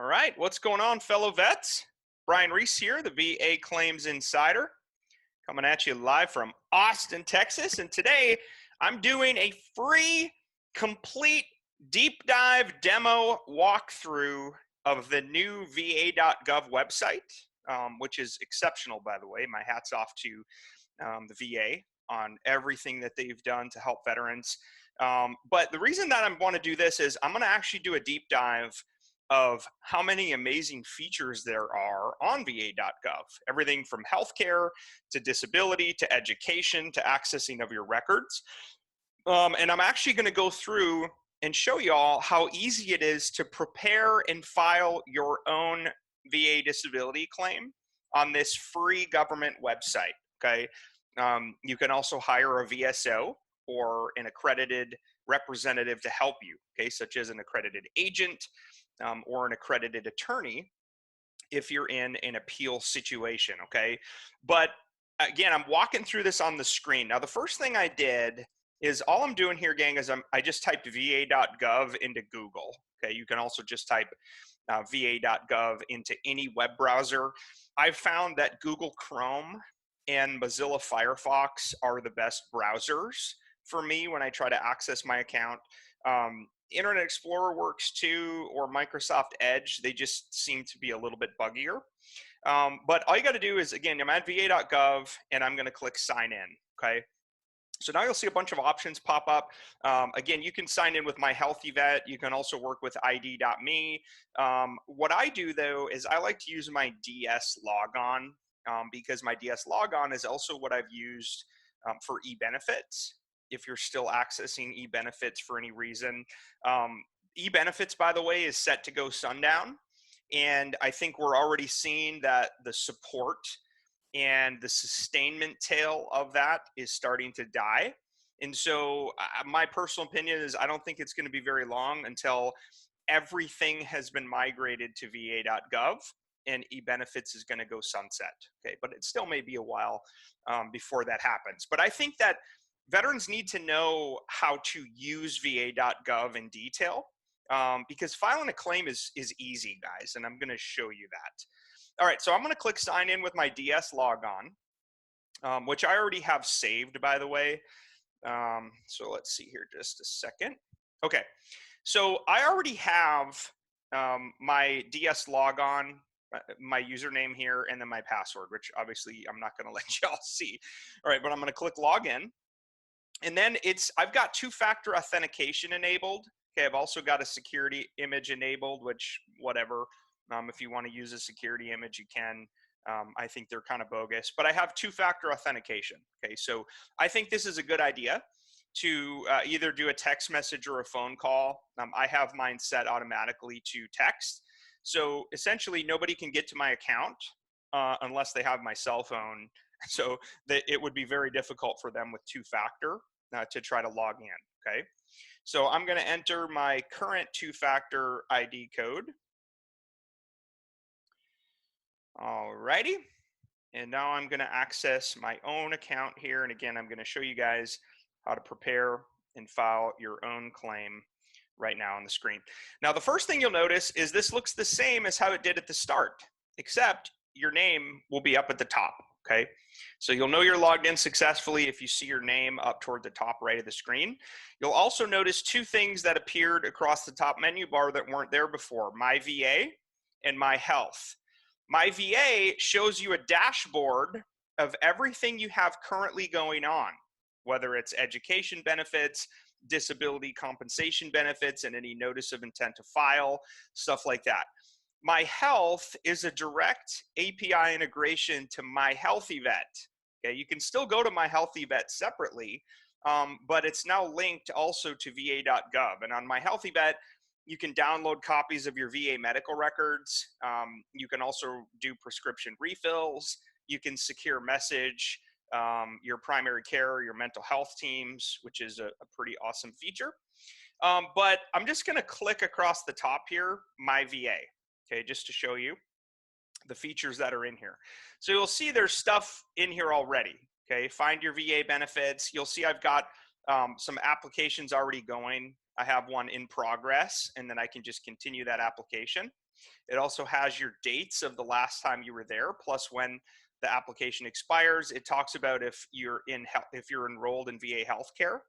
right, what's going on, fellow vets? Brian Reese here, the VA Claims Insider, coming at you live from Austin, Texas. And today I'm doing a free, complete deep dive demo walkthrough of the new VA.gov website, which is exceptional, by the way. My hat's off to the VA on everything that they've done to help veterans. But the reason that I want to do this is I'm going to actually do a deep dive of how many amazing features there are on VA.gov. Everything from healthcare to disability to education to accessing of your records. And I'm actually going to go through and show you all how easy it is to prepare and file your own VA disability claim on this free government website. Okay. You can also hire a VSO or an accredited representative to help you, okay, such as an accredited agent or an accredited attorney if you're in an appeal situation, okay? But again, I'm walking through this on the screen. Now, the first thing I did is all I'm doing here, gang, is I just typed va.gov into Google, okay? You can also just type va.gov into any web browser. I've found that Google Chrome and Mozilla Firefox are the best browsers for me when I try to access my account. Internet Explorer works too, or Microsoft Edge. They just seem to be a little bit buggier. But all you got to do is, again, I'm at va.gov and I'm going to click sign in. Okay. So now you'll see a bunch of options pop up. Again, you can sign in with MyHealtheVet. You can also work with ID.me. What I do, though, is I like to use my DS logon because my DS logon is also what I've used for e-benefits. If you're still accessing e-benefits for any reason. E-benefits, by the way, is set to go sundown. And I think we're already seeing that the support and the sustainment tail of that is starting to die. And so my personal opinion is I don't think it's going to be very long until everything has been migrated to va.gov and e-benefits is going to go sunset. Okay, but it still may be a while before that happens. But I think that veterans need to know how to use va.gov in detail because filing a claim is easy, guys, and I'm going to show you that. All right, so I'm going to click sign in with my DS logon, which I already have saved, by the way. So let's see here just a second. Okay, so I already have my DS logon, my username here, and then my password, which obviously I'm not going to let y'all see. All right, but I'm going to click login. And then I've got two-factor authentication enabled. Okay, I've also got a security image enabled, which whatever. If you want to use a security image, you can. I think they're kind of bogus, but I have two-factor authentication. Okay, so I think this is a good idea to either do a text message or a phone call. I have mine set automatically to text. So essentially nobody can get to my account unless they have my cell phone. So that it would be very difficult for them with two-factor to try to log in, okay? So I'm gonna enter my current two-factor ID code. Alrighty, and now I'm gonna access my own account here. And again, I'm gonna show you guys how to prepare and file your own claim right now on the screen. Now, the first thing you'll notice is this looks the same as how it did at the start, except your name will be up at the top, okay? So you'll know you're logged in successfully if you see your name up toward the top right of the screen. You'll also notice two things that appeared across the top menu bar that weren't there before, My VA and My Health. My VA shows you a dashboard of everything you have currently going on, whether it's education benefits, disability compensation benefits, and any notice of intent to file, stuff like that. My Health is a direct API integration to MyHealtheVet. Okay, you can still go to MyHealtheVet separately, but it's now linked also to va.gov. And on MyHealtheVet, you can download copies of your VA medical records. You can also do prescription refills. You can secure message your primary care or your mental health teams, which is a pretty awesome feature. But I'm just going to click across the top here, My VA, okay, just to show you the features that are in here. So you'll see there's stuff in here already, okay? Find your VA benefits. You'll see I've got some applications already going. I have one in progress, and then I can just continue that application. It also has your dates of the last time you were there, plus when the application expires. It talks about if you're enrolled in VA healthcare.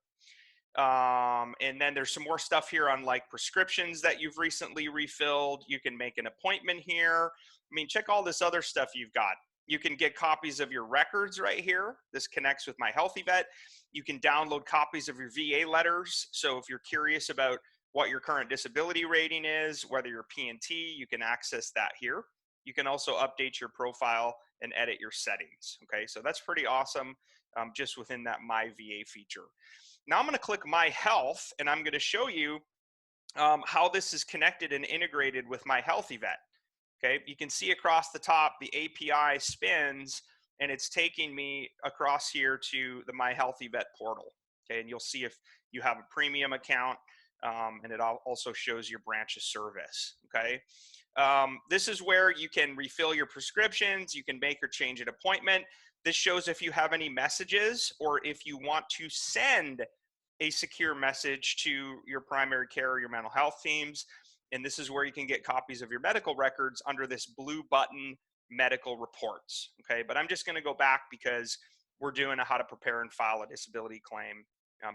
And then there's some more stuff here on like prescriptions that you've recently refilled. You can make an appointment here. I mean, check all this other stuff you've got. You can get copies of your records right here. This connects with MyHealtheVet. You can download copies of your VA letters. So if you're curious about what your current disability rating is, whether you're P&T, you can access that here. You can also update your profile and edit your settings. Okay, so that's pretty awesome, just within that My VA feature. Now I'm going to click My Health, and I'm going to show you how this is connected and integrated with MyHealtheVet. Okay, you can see across the top the API spins, and it's taking me across here to the MyHealtheVet portal. Okay, and you'll see if you have a premium account, and it also shows your branch of service. Okay, this is where you can refill your prescriptions. You can make or change an appointment. This shows if you have any messages or if you want to send a secure message to your primary care or your mental health teams. And this is where you can get copies of your medical records under this blue button, medical reports. Okay, but I'm just going to go back because we're doing a how to prepare and file a disability claim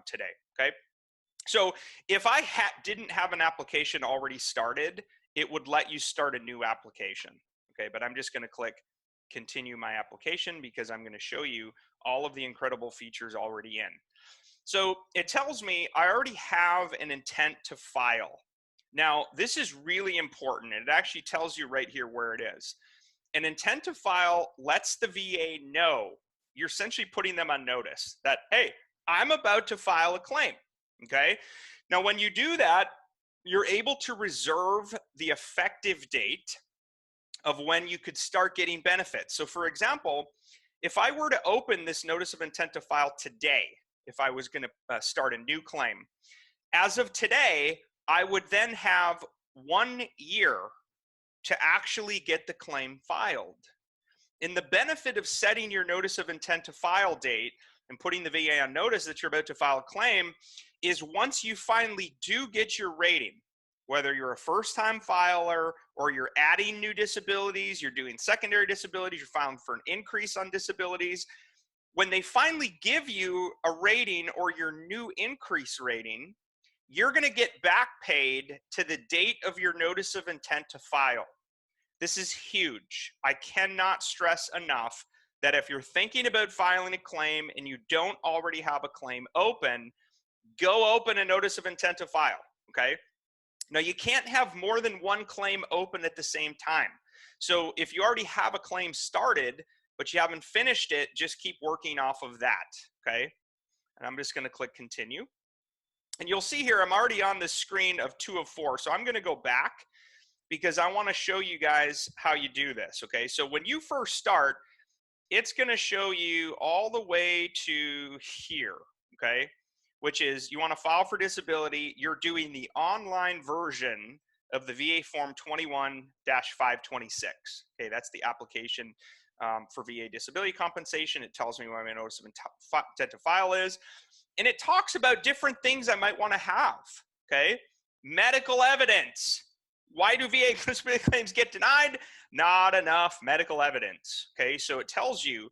today. Okay, so if I didn't have an application already started, it would let you start a new application. Okay, but I'm just going to click continue my application because I'm going to show you all of the incredible features already in. So it tells me I already have an intent to file. Now, this is really important. It actually tells you right here where it is. An intent to file lets the VA know. You're essentially putting them on notice that, hey, I'm about to file a claim. Okay. Now, when you do that, you're able to reserve the effective date of when you could start getting benefits. So for example, if I were to open this notice of intent to file today, if I was going to start a new claim, as of today, I would then have 1 year to actually get the claim filed. And the benefit of setting your notice of intent to file date and putting the VA on notice that you're about to file a claim is once you finally do get your rating, whether you're a first-time filer or you're adding new disabilities, you're doing secondary disabilities, you're filing for an increase on disabilities, when they finally give you a rating or your new increase rating, you're going to get back paid to the date of your notice of intent to file. This is huge. I cannot stress enough that if you're thinking about filing a claim and you don't already have a claim open, go open a notice of intent to file, okay? Now, you can't have more than one claim open at the same time. So if you already have a claim started, but you haven't finished it, just keep working off of that, okay? And I'm just going to click continue. And you'll see here, I'm already on the screen of 2 of 4. So I'm going to go back because I want to show you guys how you do this, okay? So when you first start, it's going to show you all the way to here, okay? Which is you want to file for disability. You're doing the online version of the VA Form 21-526. Okay, that's the application for VA disability compensation. It tells me what my notice of intent to file is. And it talks about different things I might want to have, okay? Medical evidence. Why do VA disability claims get denied? Not enough medical evidence, okay? So it tells you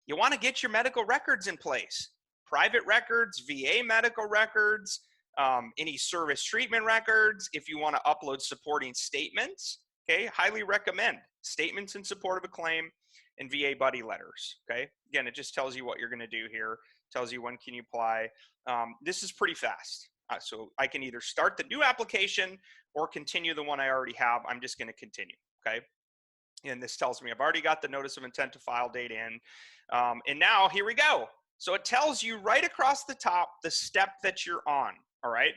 want to get your medical records in place. Private records, VA medical records, any service treatment records. If you want to upload supporting statements, okay, highly recommend statements in support of a claim and VA buddy letters, okay? Again, it just tells you what you're going to do here, tells you when can you apply. This is pretty fast. So I can either start the new application or continue the one I already have. I'm just going to continue, okay? And this tells me I've already got the notice of intent to file date in. And now here we go. So it tells you right across the top the step that you're on, all right?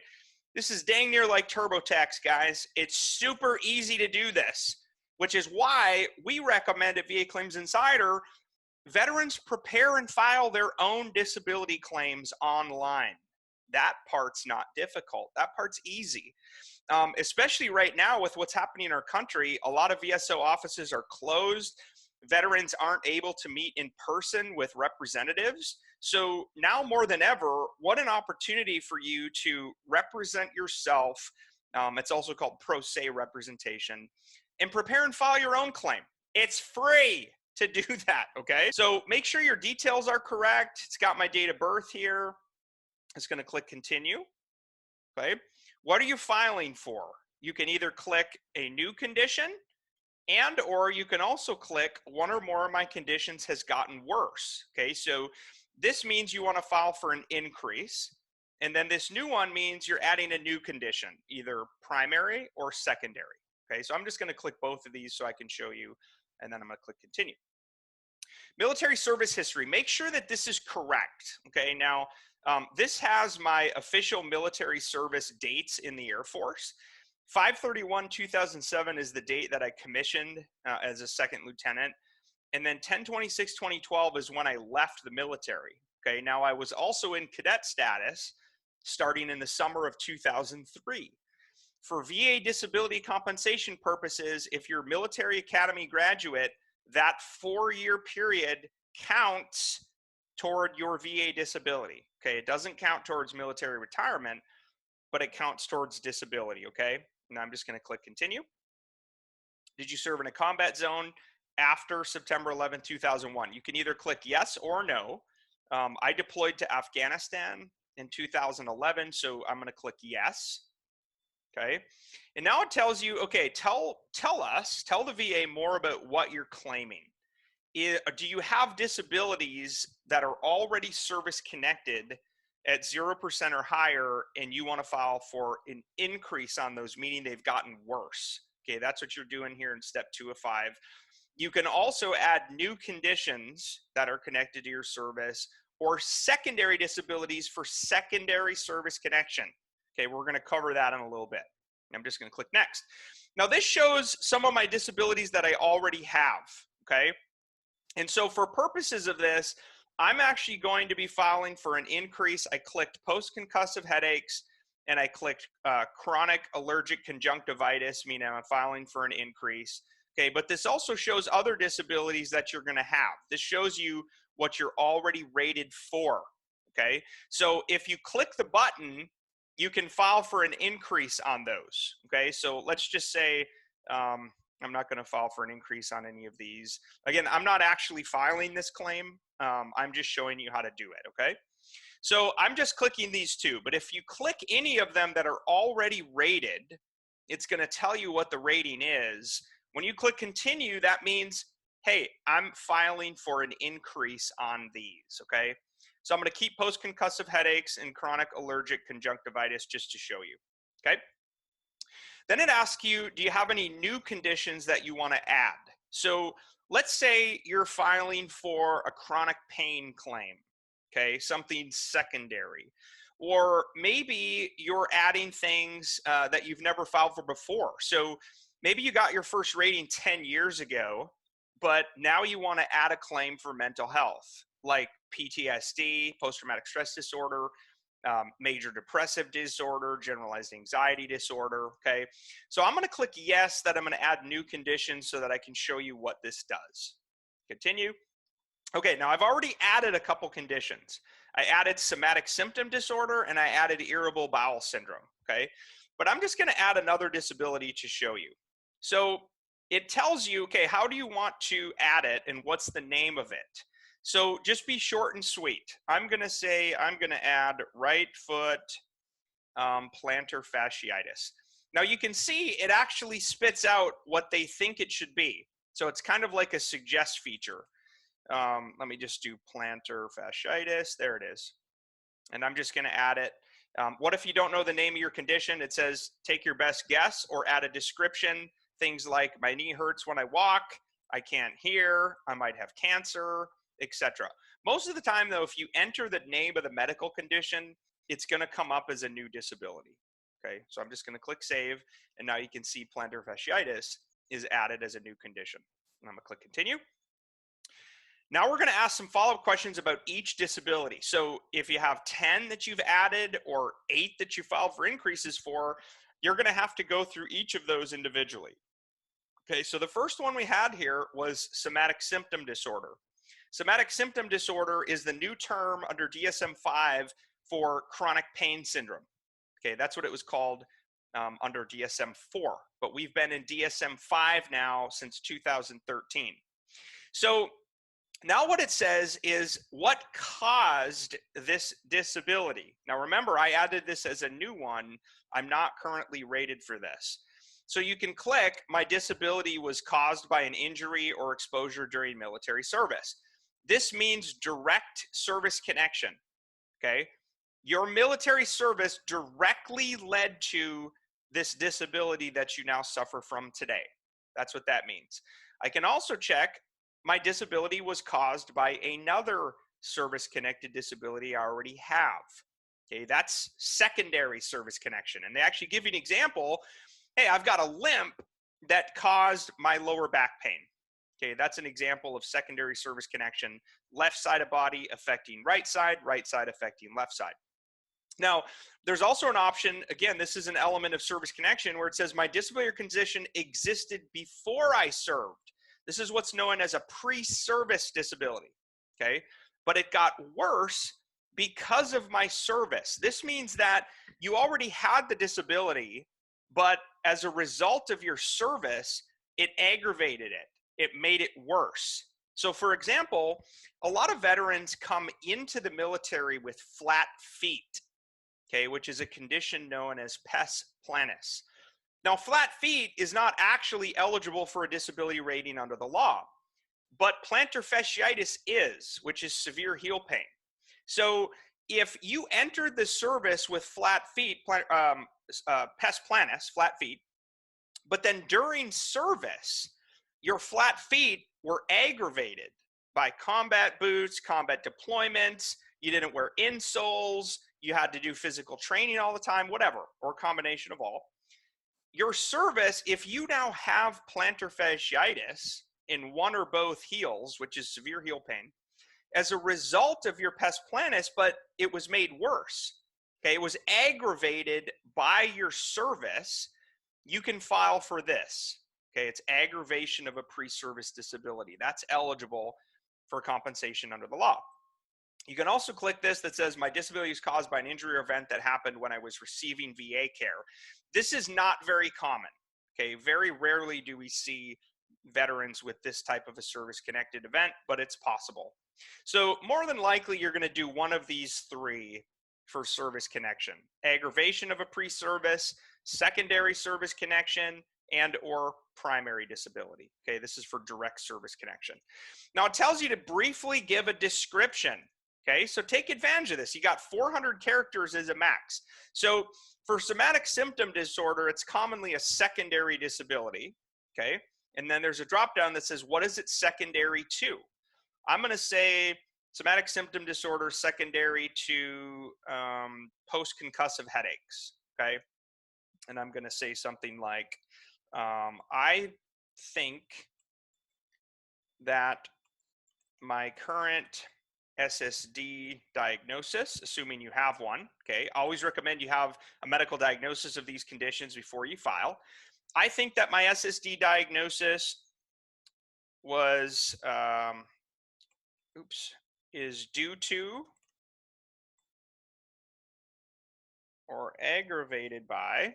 This is dang near like TurboTax, guys. It's super easy to do this, which is why we recommend at VA Claims Insider, veterans prepare and file their own disability claims online. That part's not difficult. That part's easy. Especially right now with what's happening in our country, a lot of VSO offices are closed. Veterans aren't able to meet in person with representatives. So now more than ever, what an opportunity for you to represent yourself. It's also called pro se representation. and prepare and file your own claim. It's free to do that, okay? So make sure your details are correct. It's got my date of birth here. It's going to click continue, okay? What are you filing for? You can either click a new condition and or you can also click one or more of my conditions has gotten worse, okay? So this means you want to file for an increase. And then this new one means you're adding a new condition, either primary or secondary. Okay, so I'm just going to click both of these so I can show you, and then I'm going to click continue. Military service history. Make sure that this is correct. Okay, now this has my official military service dates in the Air Force. 5/31/2007 is the date that I commissioned as a second lieutenant. And then 10/26/2012 is when I left the military. Okay, now I was also in cadet status starting in the summer of 2003. For VA disability compensation purposes, if you're a military academy graduate, that 4-year period counts toward your VA disability. Okay, it doesn't count towards military retirement, but it counts towards disability. Okay, and I'm just going to click continue. Did you serve in a combat zone after September 11, 2001? You can either click yes or no. I deployed to Afghanistan in 2011, so I'm going to click yes. Okay, and now it tells you, okay, tell the VA more about what you're claiming. Do you have disabilities that are already service connected at 0% or higher, and you want to file for an increase on those, meaning they've gotten worse? Okay, that's what you're doing here in step 2 of 5. You can also add new conditions that are connected to your service or secondary disabilities for secondary service connection. Okay, we're going to cover that in a little bit. I'm just going to click next. Now this shows some of my disabilities that I already have, okay? And so for purposes of this, I'm actually going to be filing for an increase. I clicked post-concussive headaches and I clicked chronic allergic conjunctivitis, meaning I'm filing for an increase. Okay, but this also shows other disabilities that you're going to have. This shows you what you're already rated for, okay? So if you click the button, you can file for an increase on those, okay? So let's just say I'm not going to file for an increase on any of these. Again, I'm not actually filing this claim. I'm just showing you how to do it, okay? So I'm just clicking these two, but if you click any of them that are already rated, it's going to tell you what the rating is. When you click continue, that means, hey, I'm filing for an increase on these, okay? So I'm going to keep post-concussive headaches and chronic allergic conjunctivitis just to show you, okay? Then it asks you, do you have any new conditions that you want to add? So let's say you're filing for a chronic pain claim, okay, something secondary. Or maybe you're adding things that you've never filed for before. So maybe you got your first rating 10 years ago, but now you want to add a claim for mental health, like PTSD, post-traumatic stress disorder, major depressive disorder, generalized anxiety disorder, okay? So I'm going to click yes, that I'm going to add new conditions so that I can show you what this does. Continue. Okay, now I've already added a couple conditions. I added somatic symptom disorder and I added irritable bowel syndrome, okay? But I'm just going to add another disability to show you. So it tells you, okay, how do you want to add it and what's the name of it? So just be short and sweet. I'm going to say I'm going to add right foot plantar fasciitis. Now you can see it actually spits out what they think it should be. So it's kind of like a suggest feature. Let me just do plantar fasciitis. There it is. And I'm just going to add it. What if you don't know the name of your condition? It says take your best guess or add a description. Things like my knee hurts when I walk, I can't hear, I might have cancer, etc. Most of the time though, if you enter the name of the medical condition, it's going to come up as a new disability. Okay, so I'm just going to click save, and now you can see plantar fasciitis is added as a new condition. And I'm going to click continue. Now we're going to ask some follow-up questions about each disability. So if you have 10 that you've added or 8 that you filed for increases for, you're going to have to go through each of those individually. Okay, so the first one we had here was somatic symptom disorder. Somatic symptom disorder is the new term under DSM-5 for chronic pain syndrome. Okay, that's what it was called under DSM-4, but we've been in DSM-5 now since 2013. So now what it says is what caused this disability. Now remember, I added this as a new one. I'm not currently rated for this. So you can click, my disability was caused by an injury or exposure during military service. This means direct service connection, okay? Your military service directly led to this disability that you now suffer from today. That's what that means. I can also check, my disability was caused by another service-connected disability I already have. Okay, that's secondary service connection. And they actually give you an example. Hey, I've got a limp that caused my lower back pain. Okay, that's an example of secondary service connection. Left side of body affecting right side affecting left side. Now, there's also an option, again, this is an element of service connection, where it says my disability or condition existed before I served. This is what's known as a pre-service disability, okay? But it got worse because of my service. This means that you already had the disability, but as a result of your service, it aggravated it. It made it worse. So for example, a lot of veterans come into the military with flat feet, okay, which is a condition known as pes planus. Now, flat feet is not actually eligible for a disability rating under the law, but plantar fasciitis is, which is severe heel pain. So if you entered the service with flat feet, pes planus, flat feet, but then during service, your flat feet were aggravated by combat boots, combat deployments, you didn't wear insoles, you had to do physical training all the time, whatever, or a combination of all. Your service, if you now have plantar fasciitis in one or both heels, which is severe heel pain, as a result of your pes planus, but it was made worse, okay, it was aggravated by your service, you can file for this, okay, it's aggravation of a pre-service disability. That's eligible for compensation under the law. You can also click this that says my disability is caused by an injury or event that happened when I was receiving VA care. This is not very common, okay? Very rarely do we see veterans with this type of a service-connected event, but it's possible. So more than likely, you're gonna do one of these three for service connection: aggravation of a pre-service, secondary service connection, and or primary disability. Okay, this is for direct service connection. Now it tells you to briefly give a description. Okay, so take advantage of this. You got 400 characters as a max. So for somatic symptom disorder, it's commonly a secondary disability. Okay, and then there's a drop down that says, what is it secondary to? I'm going to say somatic symptom disorder secondary to post-concussive headaches. Okay, and I'm going to say something like, I think that my current SSD diagnosis, assuming you have one, okay, always recommend you have a medical diagnosis of these conditions before you file. I think that my SSD diagnosis was, is due to or aggravated by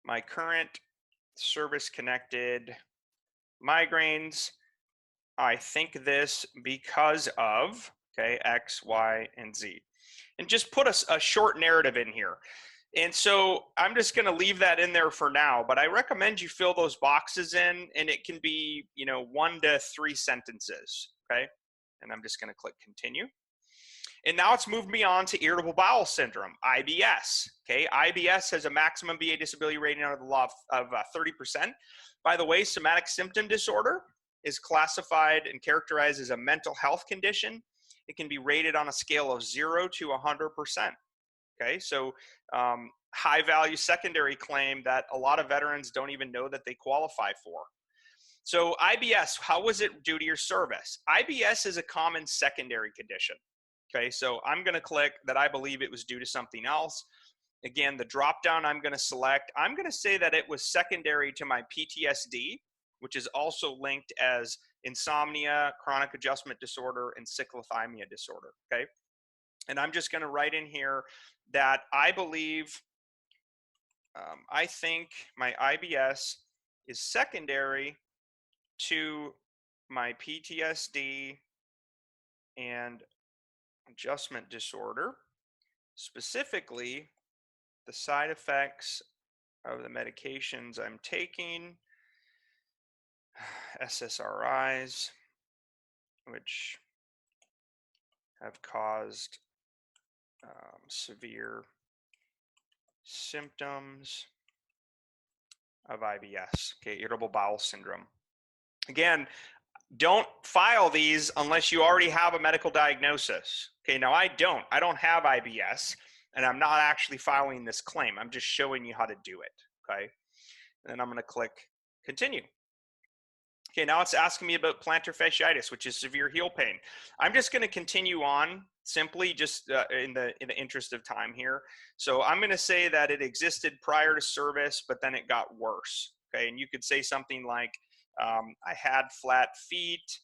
my current service-connected migraines. I think this because of, okay, X, Y, and Z. And just put a short narrative in here. And so I'm just going to leave that in there for now, but I recommend you fill those boxes in, and it can be, 1 to 3 sentences, okay? And I'm just going to click continue. And now it's moved me on to irritable bowel syndrome, IBS. Okay, IBS has a maximum VA disability rating under the law of 30%. By the way, somatic symptom disorder is classified and characterized as a mental health condition. It can be rated on a scale of 0 to 100%. Okay, so high value secondary claim that a lot of veterans don't even know that they qualify for. So IBS, how was it due to your service? IBS is a common secondary condition. Okay, so I'm going to click that I believe it was due to something else. Again, the drop down I'm going to select, I'm going to say that it was secondary to my PTSD, which is also linked as insomnia, chronic adjustment disorder, and cyclothymia disorder. Okay, And I'm just going to write in here that I believe, I think my IBS is secondary to my PTSD and adjustment disorder, specifically the side effects of the medications I'm taking, SSRIs, which have caused severe symptoms of IBS, okay, irritable bowel syndrome. Again, don't file these unless you already have a medical diagnosis. Okay, now I don't have IBS, and I'm not actually filing this claim. I'm just showing you how to do it, okay? And then I'm going to click continue. Okay, now it's asking me about plantar fasciitis, which is severe heel pain. I'm just going to continue on simply just in the interest of time here. So I'm going to say that it existed prior to service, but then it got worse. Okay, and you could say something like, I had flat feet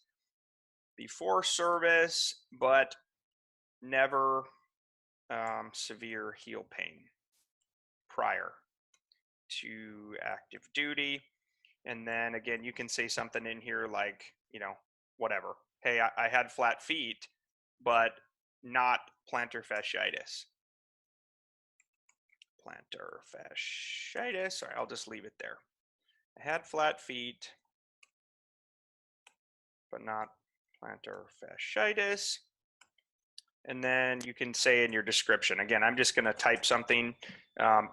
before service, but never severe heel pain prior to active duty. And then again, you can say something in here like, whatever. Hey, I had flat feet, but not plantar fasciitis. Plantar fasciitis. Sorry, I'll just leave it there. I had flat feet, but not plantar fasciitis. And then you can say in your description, again, I'm just going to type something.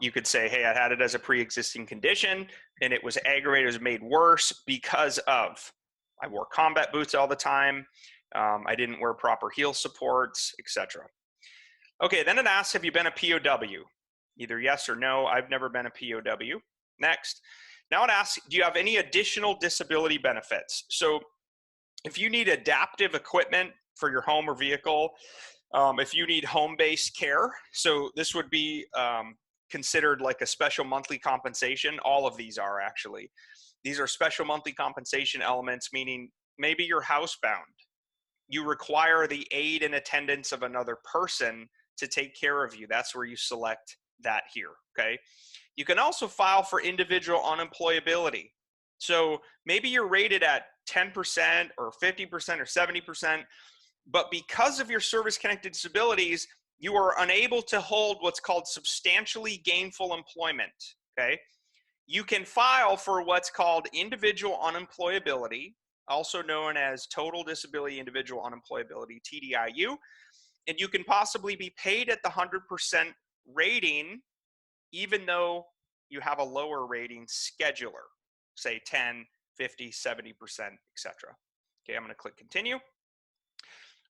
You could say, hey, I had it as a pre-existing condition and it was aggravated, it was made worse because of, I wore combat boots all the time. I didn't wear proper heel supports, etc. Okay, then it asks, have you been a POW? Either yes or no. I've never been a POW. Next. Now it asks, do you have any additional disability benefits? So if you need adaptive equipment for your home or vehicle, if you need home-based care, so this would be considered like a special monthly compensation. All of these are actually. These are special monthly compensation elements, meaning maybe you're housebound. You require the aid and attendance of another person to take care of you. That's where you select that here, okay? You can also file for individual unemployability. So maybe you're rated at 10% or 50% or 70%, but because of your service-connected disabilities, you are unable to hold what's called substantially gainful employment, okay? You can file for what's called individual unemployability, also known as total disability individual unemployability, TDIU, and you can possibly be paid at the 100% rating, even though you have a lower rating scheduler, say 10, 50, 70%, etc. Okay, I'm going to click continue.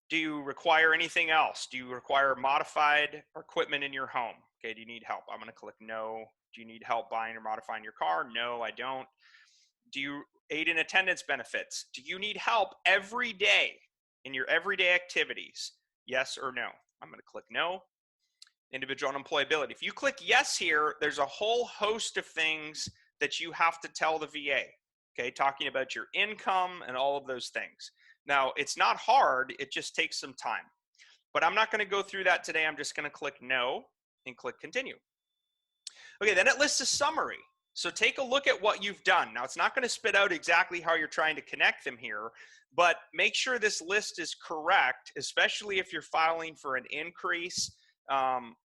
Do you require anything else? Do you require modified equipment in your home? Okay, do you need help? I'm going to click no. Do you need help buying or modifying your car? No, I don't. Do you aid in attendance benefits? Do you need help every day in your everyday activities? Yes or no? I'm going to click no. Individual unemployability. If you click yes here, there's a whole host of things that you have to tell the VA, okay, talking about your income and all of those things. Now, it's not hard, it just takes some time. But I'm not going to go through that today. I'm just going to click no and click continue. Okay, then it lists a summary. So take a look at what you've done. Now, it's not going to spit out exactly how you're trying to connect them here, but make sure this list is correct, especially if you're filing for an increase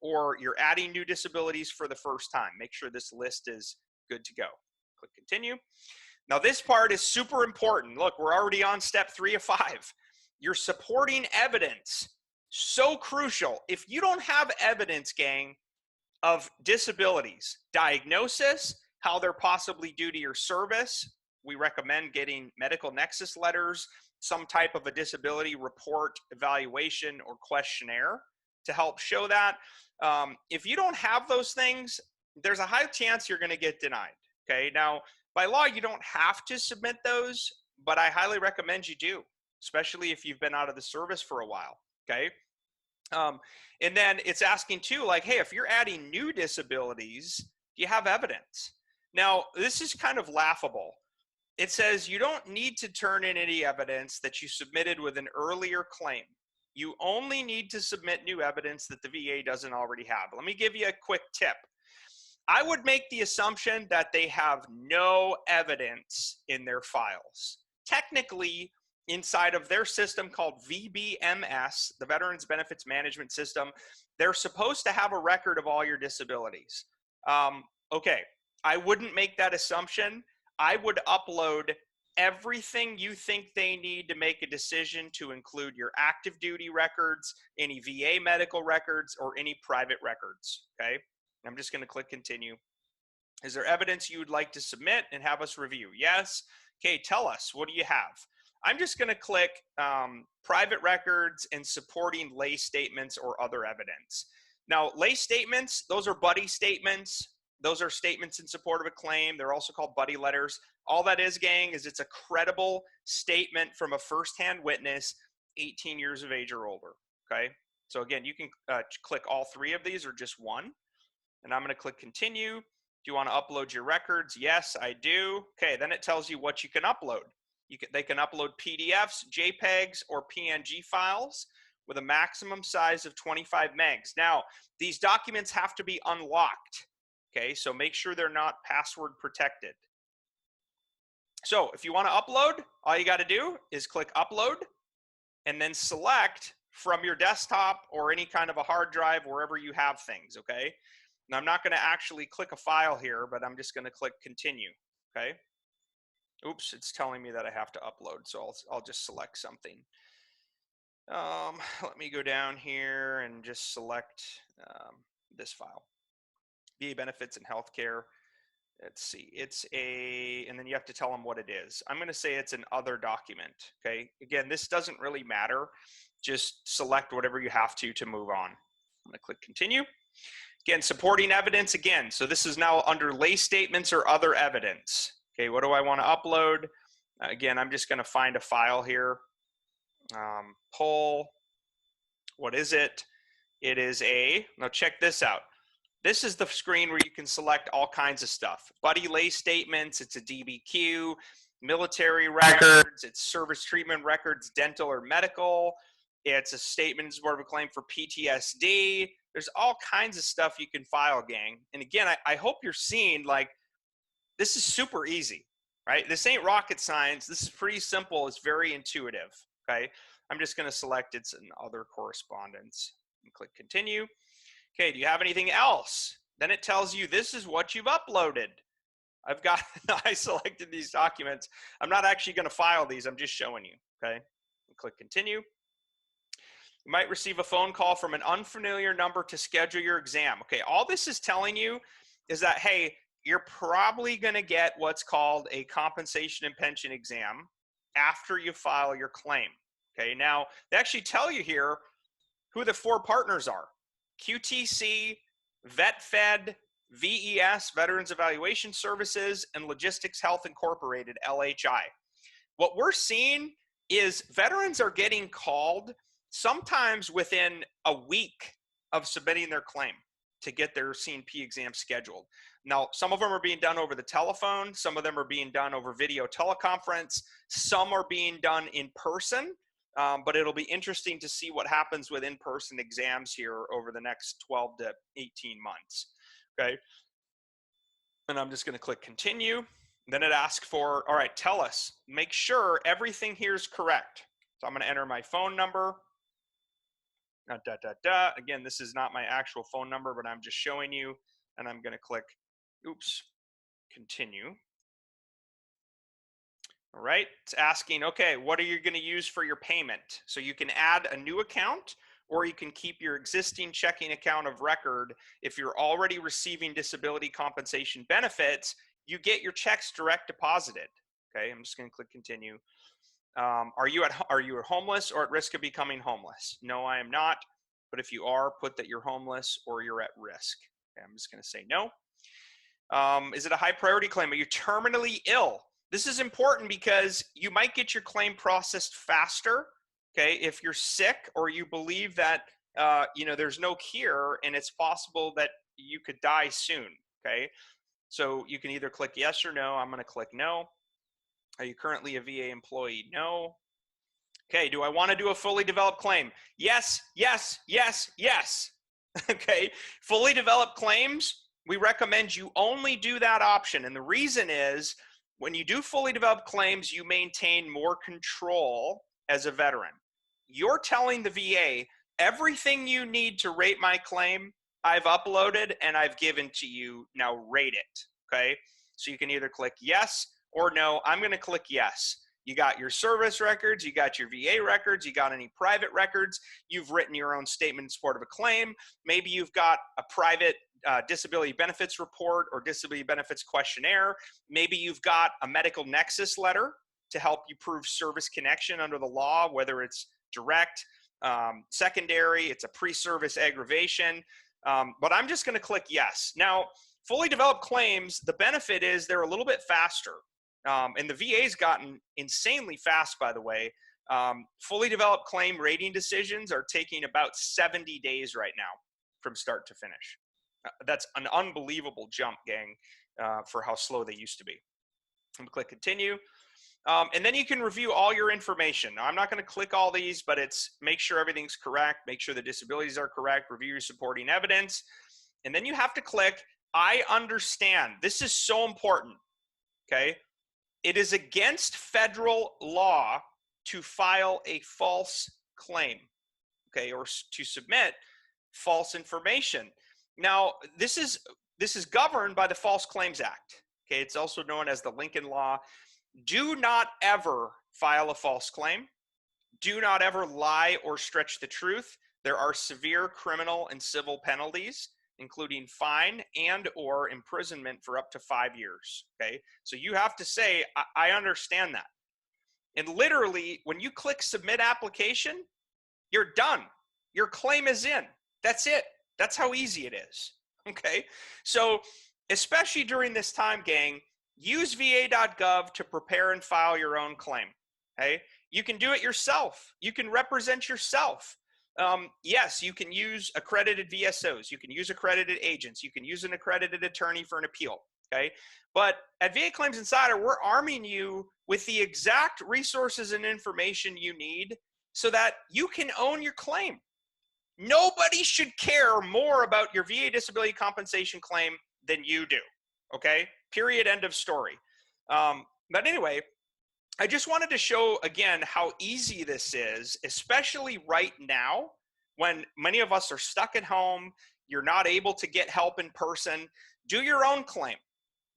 or you're adding new disabilities for the first time. Make sure this list is good to go. Click continue. Now, this part is super important. Look, we're already on step 3 of 5. Your supporting evidence, so crucial. If you don't have evidence, gang, of disabilities, diagnosis, how they're possibly due to your service, we recommend getting medical nexus letters, some type of a disability report, evaluation, or questionnaire to help show that. If you don't have those things, there's a high chance you're going to get denied. Okay, now by law, you don't have to submit those, but I highly recommend you do, especially if you've been out of the service for a while. Okay. And then it's asking too, like, hey, if you're adding new disabilities, do you have evidence? Now, this is kind of laughable. It says you don't need to turn in any evidence that you submitted with an earlier claim. You only need to submit new evidence that the VA doesn't already have. Let me give you a quick tip. I would make the assumption that they have no evidence in their files. Technically, inside of their system called VBMS, the Veterans Benefits Management System, they're supposed to have a record of all your disabilities. Okay, I wouldn't make that assumption. I would upload everything you think they need to make a decision, to include your active duty records, any VA medical records, or any private records. Okay, I'm just going to click continue. Is there evidence you would like to submit and have us review? Yes. Okay, tell us, what do you have? I'm just going to click private records and supporting lay statements or other evidence. Now, lay statements, those are buddy statements. Those are statements in support of a claim. They're also called buddy letters. All that is, gang, is it's a credible statement from a firsthand witness, 18 years of age or older. Okay, so again, you can click all three of these or just one. And I'm going to click continue. Do you want to upload your records? Yes, I do. Okay, then it tells you what you can upload. They can upload PDFs, JPEGs, or PNG files with a maximum size of 25 megs. Now, these documents have to be unlocked. Okay, so make sure they're not password protected. So if you want to upload, all you got to do is click upload and then select from your desktop or any kind of a hard drive, wherever you have things. Okay. Now, I'm not going to actually click a file here, but I'm just going to click continue. Okay. Oops, it's telling me that I have to upload, so I'll just select something. Let me go down here and just select this file. VA benefits and healthcare. Let's see, and then you have to tell them what it is. I'm going to say it's an other document. Okay. Again, this doesn't really matter. Just select whatever you have to move on. I'm going to click continue. Again, supporting evidence again. So this is now under lay statements or other evidence. Okay, what do I want to upload? Again, I'm just going to find a file here. Poll. What is it? It is now check this out. This is the screen where you can select all kinds of stuff. Buddy lay statements, it's a DBQ, military records, it's service treatment records, dental or medical. It's a statement in support of a claim for PTSD. There's all kinds of stuff you can file, gang. And again, I hope you're seeing, like, this is super easy, right? This ain't rocket science. This is pretty simple. It's very intuitive, okay? I'm just going to select it's an other correspondence and click continue. Okay, do you have anything else? Then it tells you this is what you've uploaded. I selected these documents. I'm not actually going to file these. I'm just showing you, okay? Click continue. You might receive a phone call from an unfamiliar number to schedule your exam. Okay, all this is telling you is that, hey, you're probably going to get what's called a compensation and pension exam after you file your claim. Okay, now they actually tell you here who the 4 partners are: QTC, VetFed, VES, Veterans Evaluation Services, and Logistics Health Incorporated, LHI. What we're seeing is veterans are getting called sometimes within a week of submitting their claim to get their C&P exam scheduled. Now, some of them are being done over the telephone. Some of them are being done over video teleconference. Some are being done in person. But it'll be interesting to see what happens with in-person exams here over the next 12 to 18 months. Okay. And I'm just going to click continue. Then it asks for, all right, tell us, make sure everything here is correct. So I'm going to enter my phone number. Again, this is not my actual phone number, but I'm just showing you. And I'm going to click, continue. All right, it's asking, okay, what are you going to use for your payment? So you can add a new account, or you can keep your existing checking account of record. If you're already receiving disability compensation benefits, you get your checks direct deposited. Okay, I'm just going to click continue. Are you homeless or at risk of becoming homeless? No, I am not. But if you are, put that you're homeless or you're at risk. Okay, I'm just going to say no. Is it a high priority claim? Are you terminally ill? This is important because you might get your claim processed faster, okay, if you're sick or you believe that, there's no cure and it's possible that you could die soon, okay? So you can either click yes or no. I'm going to click no. Are you currently a VA employee? No. Okay, do I want to do a fully developed claim? Yes, yes, yes, yes. Okay, fully developed claims, we recommend you only do that option. And the reason is when you do fully developed claims, you maintain more control as a veteran. You're telling the VA everything you need to rate my claim, I've uploaded and I've given to you. Now rate it. Okay, so you can either click yes or no. I'm going to click yes. You got your service records, you got your VA records, you got any private records, you've written your own statement in support of a claim. Maybe you've got a private disability benefits report or disability benefits questionnaire. Maybe you've got a medical nexus letter to help you prove service connection under the law, whether it's direct, secondary, it's a pre-service aggravation. But I'm just going to click yes. Now, fully developed claims, the benefit is they're a little bit faster. And the VA's gotten insanely fast, by the way. Fully developed claim rating decisions are taking about 70 days right now from start to finish. That's an unbelievable jump, gang, for how slow they used to be. I'm gonna click continue. And then you can review all your information. Now, I'm not going to click all these, but it's make sure everything's correct, make sure the disabilities are correct, review your supporting evidence. And then you have to click, I understand. This is so important, okay? It is against federal law to file a false claim, okay, or to submit false information. Now, this is governed by the False Claims Act, okay? It's also known as the Lincoln Law. Do not ever file a false claim. Do not ever lie or stretch the truth. There are severe criminal and civil penalties, including fine and or imprisonment for up to 5 years, okay? So you have to say, I understand that. And literally, when you click submit application, you're done. Your claim is in. That's it. That's how easy it is, okay? So especially during this time, gang, use VA.gov to prepare and file your own claim, okay? You can do it yourself. You can represent yourself. Yes, you can use accredited VSOs. You can use accredited agents. You can use an accredited attorney for an appeal, okay? But at VA Claims Insider, we're arming you with the exact resources and information you need so that you can own your claim. Nobody should care more about your VA disability compensation claim than you do, okay? Period, end of story. But anyway, I just wanted to show again how easy this is, especially right now when many of us are stuck at home, you're not able to get help in person. Do your own claim,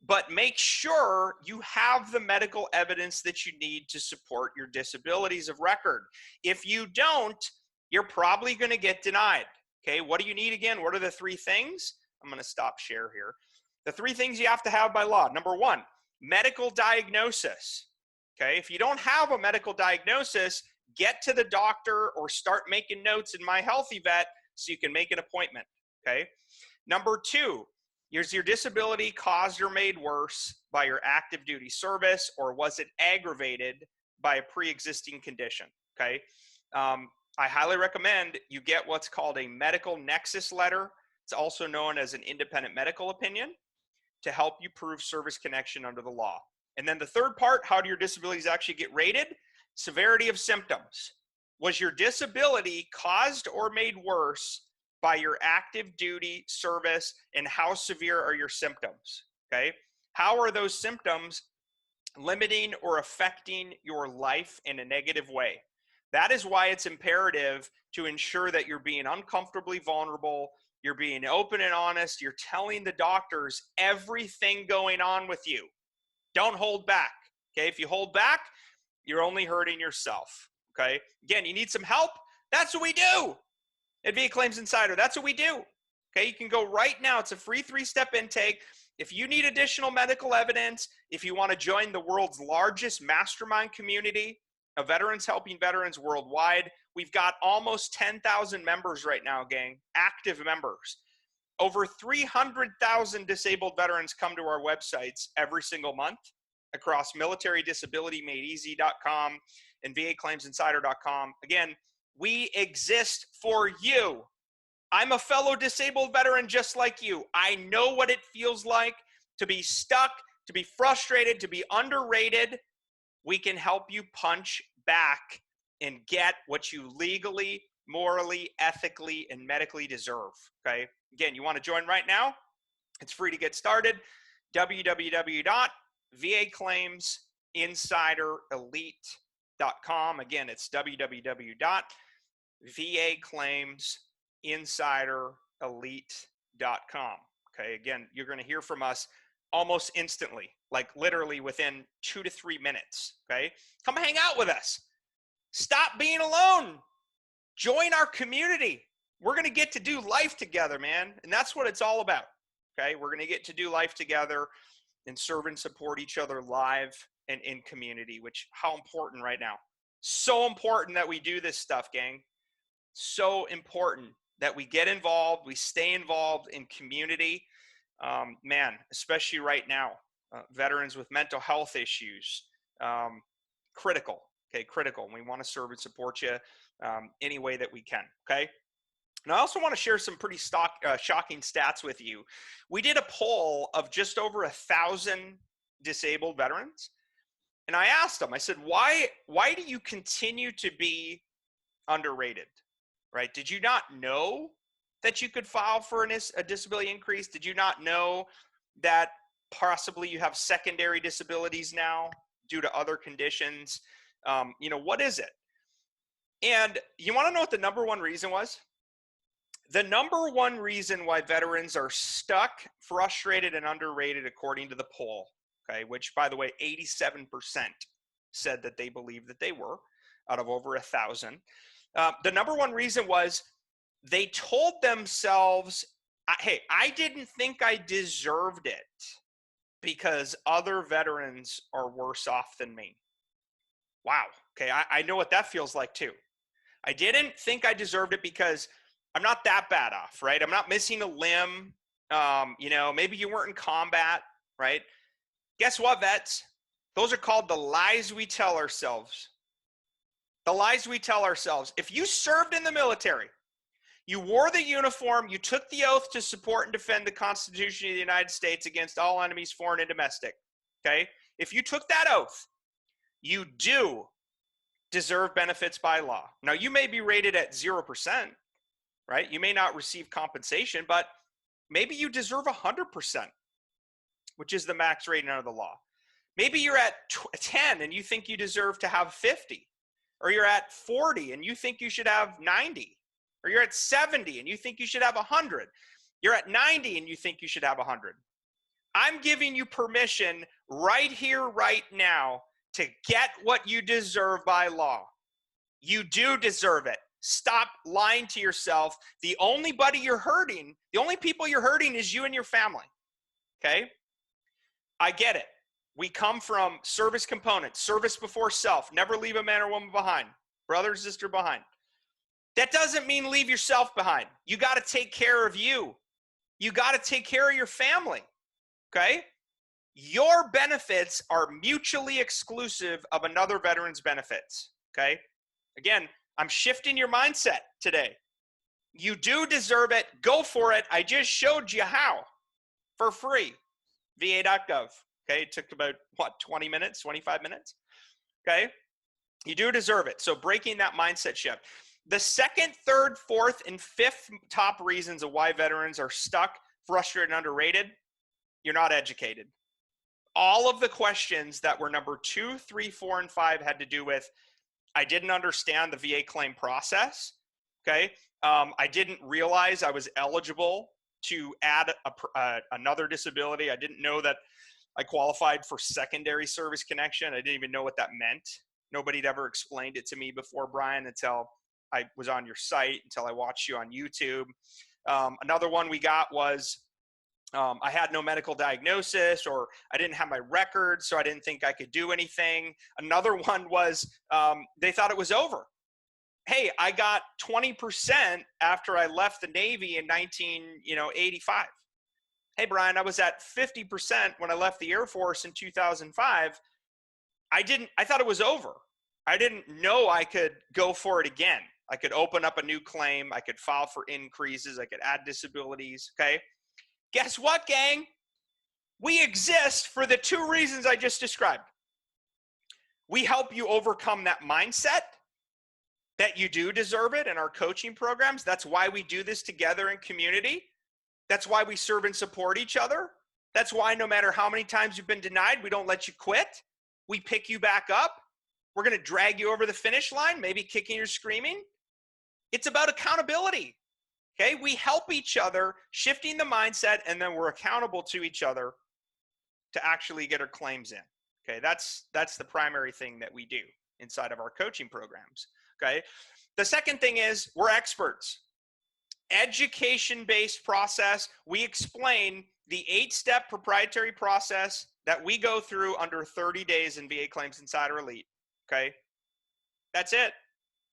but make sure you have the medical evidence that you need to support your disabilities of record. If you don't, you're probably going to get denied. Okay, what do you need again? What are the 3 things? I'm going to stop share here. The 3 things you have to have by law. Number 1, medical diagnosis. Okay, if you don't have a medical diagnosis, get to the doctor or start making notes in MyHealtheVet so you can make an appointment. Okay, number 2, is your disability caused or made worse by your active duty service, or was it aggravated by a pre-existing condition? Okay, I highly recommend you get what's called a medical nexus letter. It's also known as an independent medical opinion to help you prove service connection under the law. And then the third part, how do your disabilities actually get rated? Severity of symptoms. Was your disability caused or made worse by your active duty service, and how severe are your symptoms? Okay, how are those symptoms limiting or affecting your life in a negative way? That is why it's imperative to ensure that you're being uncomfortably vulnerable, you're being open and honest, you're telling the doctors everything going on with you. Don't hold back, okay? If you hold back, you're only hurting yourself, okay? Again, you need some help? That's what we do at VA Claims Insider. That's what we do, okay? You can go right now. It's a free 3-step intake. If you need additional medical evidence, if you want to join the world's largest mastermind community of veterans helping veterans worldwide, we've got almost 10,000 members right now, gang, active members. Over 300,000 disabled veterans come to our websites every single month across militarydisabilitymadeeasy.com and VAClaimsinsider.com. Again, we exist for you. I'm a fellow disabled veteran just like you. I know what it feels like to be stuck, to be frustrated, to be underrated. We can help you punch back and get what you legally, morally, ethically, and medically deserve. Okay. Again, you want to join right now? It's free to get started. www.VAclaimsinsiderelite.com. Again, it's www.VAclaimsinsiderelite.com. Okay, again, you're going to hear from us almost instantly, like literally within 2 to 3 minutes. Okay, come hang out with us. Stop being alone. Join our community. We're going to get to do life together, man. And that's what it's all about. Okay, we're going to get to do life together and serve and support each other live and in community, which how important right now. So important that we do this stuff, gang. So important that we get involved, we stay involved in community. Man, especially right now, veterans with mental health issues, critical, okay, critical. And we want to serve and support you any way that we can, okay? And I also want to share some pretty shocking stats with you. We did a poll of just over 1,000 disabled veterans. And I asked them, I said, why do you continue to be underrated, right? Did you not know that you could file for a disability increase? Did you not know that possibly you have secondary disabilities now due to other conditions? What is it? And you want to know what the number one reason was? The number one reason why veterans are stuck, frustrated, and underrated, according to the poll, okay, which, by the way, 87% said that they believe that they were, out of over 1,000. The number one reason was they told themselves, hey, I didn't think I deserved it because other veterans are worse off than me. Wow. Okay, I know what that feels like too. I didn't think I deserved it because I'm not that bad off, right? I'm not missing a limb. Maybe you weren't in combat, right? Guess what, vets? Those are called the lies we tell ourselves. The lies we tell ourselves. If you served in the military, you wore the uniform, you took the oath to support and defend the Constitution of the United States against all enemies, foreign and domestic, okay? If you took that oath, you do deserve benefits by law. Now, you may be rated at 0%, right? You may not receive compensation, but maybe you deserve 100%, which is the max rating under the law. Maybe you're at 10 and you think you deserve to have 50, or you're at 40 and you think you should have 90, or you're at 70 and you think you should have 100. You're at 90 and you think you should have 100. I'm giving you permission right here, right now, to get what you deserve by law. You do deserve it. Stop lying to yourself. The only people you're hurting is you and your family. Okay? I get it. We come from service components, service before self, never leave a man or woman behind, brother or sister behind. That doesn't mean leave yourself behind. You got to take care of you. You got to take care of your family. Okay? Your benefits are mutually exclusive of another veteran's benefits. Okay? Again, I'm shifting your mindset today. You do deserve it. Go for it. I just showed you how for free. VA.gov. Okay. It took about 20 minutes, 25 minutes. Okay. You do deserve it. So breaking that mindset shift. The second, third, fourth, and fifth top reasons of why veterans are stuck, frustrated, and underrated, you're not educated. All of the questions that were number 2, 3, 4, and 5 had to do with, I didn't understand the VA claim process, okay? I didn't realize I was eligible to add another disability. I didn't know that I qualified for secondary service connection. I didn't even know what that meant. Nobody had ever explained it to me before, Brian, until I was on your site, until I watched you on YouTube. Another one we got was I had no medical diagnosis, or I didn't have my records, so I didn't think I could do anything. Another one was they thought it was over. Hey, I got 20% after I left the Navy in 1985. Hey, Brian, I was at 50% when I left the Air Force in 2005. I thought it was over. I didn't know I could go for it again. I could open up a new claim. I could file for increases. I could add disabilities, okay? Guess what, gang? We exist for the 2 reasons I just described. We help you overcome that mindset, that you do deserve it in our coaching programs. That's why we do this together in community. That's why we serve and support each other. That's why no matter how many times you've been denied, we don't let you quit. We pick you back up. We're going to drag you over the finish line, maybe kicking or screaming. It's about accountability. Okay, we help each other, shifting the mindset, and then we're accountable to each other to actually get our claims in. Okay, that's the primary thing that we do inside of our coaching programs. Okay, the second thing is we're experts. Education-based process. We explain the 8-step proprietary process that we go through under 30 days in VA Claims Insider Elite. Okay, that's it.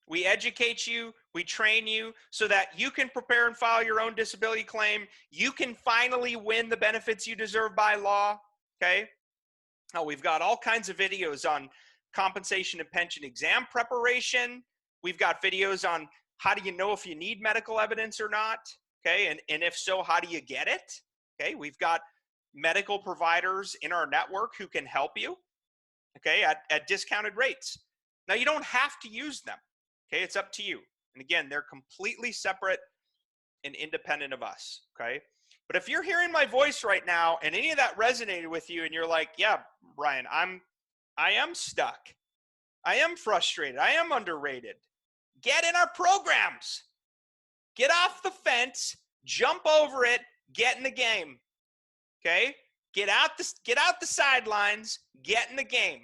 We educate you, we train you so that you can prepare and file your own disability claim. You can finally win the benefits you deserve by law, okay? Now, we've got all kinds of videos on compensation and pension exam preparation. We've got videos on how do you know if you need medical evidence or not, okay? And if so, how do you get it, okay? We've got medical providers in our network who can help you, okay, at discounted rates. Now, you don't have to use them. Okay, it's up to you. And again, they're completely separate and independent of us, okay? But if you're hearing my voice right now and any of that resonated with you and you're like, yeah, Brian, I am stuck. I am frustrated. I am underrated. Get in our programs. Get off the fence, jump over it, get in the game. Okay? Get out the sidelines, get in the game.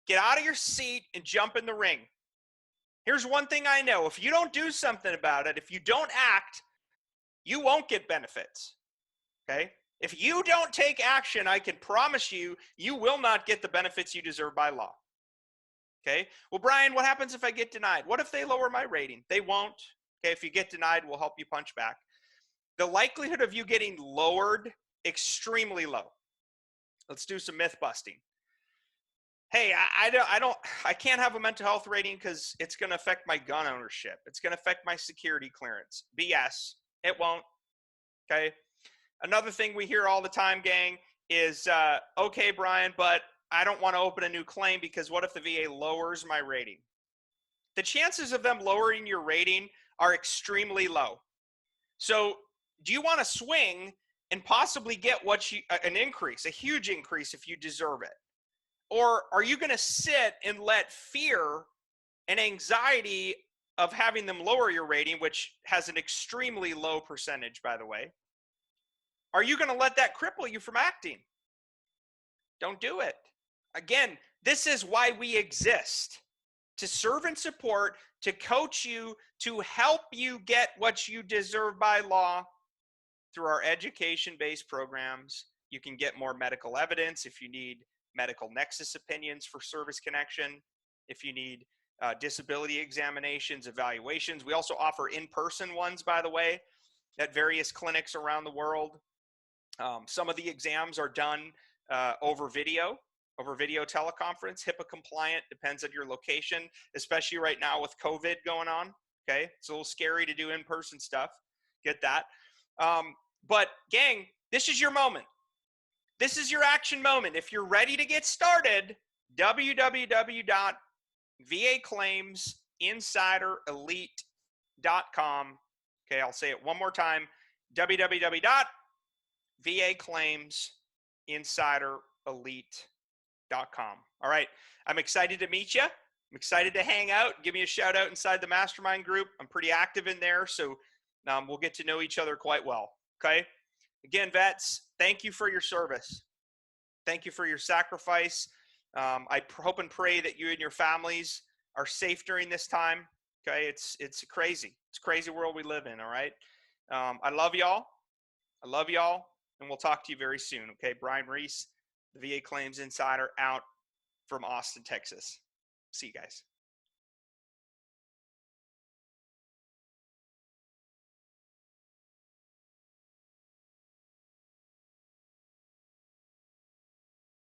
Get out of your seat and jump in the ring. Here's one thing I know. If you don't do something about it, if you don't act, you won't get benefits, okay? If you don't take action, I can promise you, you will not get the benefits you deserve by law, okay? Well, Brian, what happens if I get denied? What if they lower my rating? They won't, okay? If you get denied, we'll help you punch back. The likelihood of you getting lowered, extremely low. Let's do some myth busting. Hey, I can't have a mental health rating because it's going to affect my gun ownership. It's going to affect my security clearance. BS. It won't. Okay. Another thing we hear all the time, gang, is, okay, Brian, but I don't want to open a new claim because what if the VA lowers my rating? The chances of them lowering your rating are extremely low. So do you want to swing and possibly get an increase, a huge increase if you deserve it? Or are you going to sit and let fear and anxiety of having them lower your rating, which has an extremely low percentage, by the way, are you going to let that cripple you from acting? Don't do it. Again, this is why we exist, to serve and support, to coach you, to help you get what you deserve by law through our education-based programs. You can get more medical evidence if you need medical nexus opinions for service connection, if you need disability examinations, evaluations. We also offer in-person ones, by the way, at various clinics around the world. Some of the exams are done over video teleconference, HIPAA compliant, depends on your location, especially right now with COVID going on, okay? It's a little scary to do in-person stuff, get that. But gang, this is your moment. This is your action moment. If you're ready to get started, www.VAClaimsInsiderElite.com. Okay, I'll say it one more time. www.VAClaimsInsiderElite.com. All right, I'm excited to meet you. I'm excited to hang out. Give me a shout out inside the mastermind group. I'm pretty active in there, so we'll get to know each other quite well. Okay. Again, vets, thank you for your service. Thank you for your sacrifice. I hope and pray that you and your families are safe during this time. Okay, it's crazy. It's a crazy world we live in. All right. I love y'all. I love y'all, and we'll talk to you very soon. Okay, Brian Reese, the VA Claims Insider, out from Austin, Texas. See you guys.